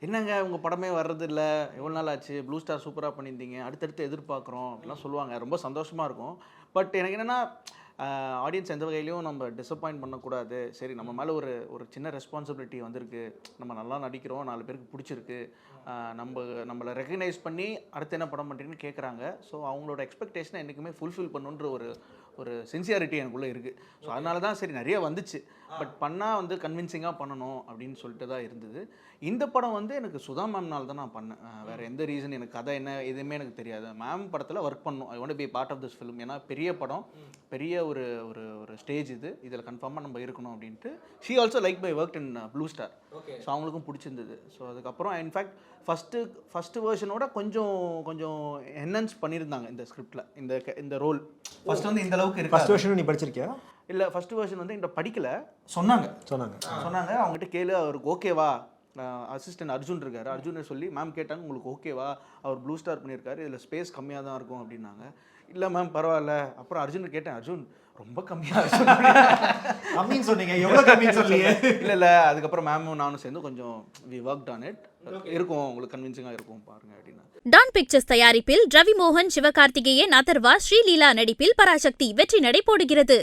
என்னங்க உங்கள் படமே வர்றதில்ல, எவ்வளோ நாள் ஆச்சு, ப்ளூ ஸ்டார் சூப்பராக பண்ணியிருந்தீங்க, அடுத்தடுத்து எதிர்பார்க்குறோம் அப்படிலாம் சொல்லுவாங்க. ரொம்ப சந்தோஷமாக இருக்கும். பட் எனக்கு என்னென்னா, ஆடியன்ஸ் எந்த வகையிலையும் நம்ம டிசப்பாயிண்ட் பண்ணக்கூடாது. சரி நம்ம மேலே ஒரு ஒரு சின்ன ரெஸ்பான்சிபிலிட்டி வந்திருக்கு. நம்ம நல்லா நடிக்கிறோம், 4 பேருக்கு பிடிச்சிருக்கு. நம்மளை ரெகக்னைஸ் பண்ணி அடுத்து என்ன படம் பண்ணுறீங்கன்னு கேட்குறாங்க. ஸோ அவங்களோட எக்ஸ்பெக்டேஷனை என்றைக்குமே ஃபுல்ஃபில் பண்ணுன்ற ஒரு ஒரு சின்சியாரிட்டி எனக்குள்ளே இருக்குது. ஸோ அதனால தான் சரி நிறைய வந்துச்சு. பட் பண்ணால் வந்து கன்வின்சிங்காக பண்ணணும் அப்படின்னு சொல்லிட்டு தான் இருந்தது. இந்த படம் வந்து எனக்கு சுதா மேம்னால தான் நான் பண்ணேன். வேறு எந்த ரீசன் எனக்கு கதை என்ன எதுவுமே எனக்கு தெரியாது. மேம் படத்தில் ஒர்க் பண்ணணும். I want be part of this film. ஏன்னா பெரிய படம், பெரிய ஒரு ஒரு ஒரு ஸ்டேஜ் இது. இதில் கன்ஃபார்மாக நம்ம இருக்கணும் அப்படின்ட்டு. She also like my work in blue star. So அவங்களுக்கும் பிடிச்சிருந்தது. ஸோ அதுக்கப்புறம் இன்ஃபேக்ட் ஃபஸ்ட்டு வேர்ஷனோட கொஞ்சம் கொஞ்சம் என்ஹான்ஸ் பண்ணியிருந்தாங்க இந்த ஸ்கிரிப்டில். இந்த ரோல் ஃபஸ்ட் வந்து இந்த அளவுக்கு இருக்கு. ஃபஸ்ட் வெர்ஷன் நீ படிச்சிருக்கியா? இல்லை, ஃபஸ்ட் வெர்ஷன் வந்து என்கிட்ட படிக்கல, சொன்னாங்க அவங்ககிட்ட கேளு, அவருக்கு ஓகேவா. அசிஸ்டன்ட் அர்ஜுன் இருக்கார், அர்ஜுனை சொல்லி மேம் கேட்டாங்க உங்களுக்கு ஓகேவா, அவர் ப்ளூ ஸ்டார் பண்ணியிருக்காரு, இதில் ஸ்பேஸ் கம்மியாக தான் இருக்கும் அப்படின்னாங்க. இல்லை மேம் பரவாயில்ல. அப்புறம் அர்ஜுன் கேட்டேன், அர்ஜுன் ரொம்ப கம்மியாக கம்மின்னு சொன்னீங்க, எவ்வளோ கம்மின்னு சொல்லியே. இல்லை அதுக்கப்புறம் மேமும் நானும் சேர்ந்து கொஞ்சம் வி ஒர்க்ட் ஆன் இட். இருக்கும், உங்களுக்கு கன்வின்சிங்காக இருக்கும் பாருங்க அப்படின்னா. டான் பிக்சர்ஸ் தயாரிப்பில் ரவி மோகன், சிவகார்த்திகேயன், அதர்வா, ஸ்ரீலீலா நடிப்பில் பராசக்தி வெற்றி நடை போடுகிறது.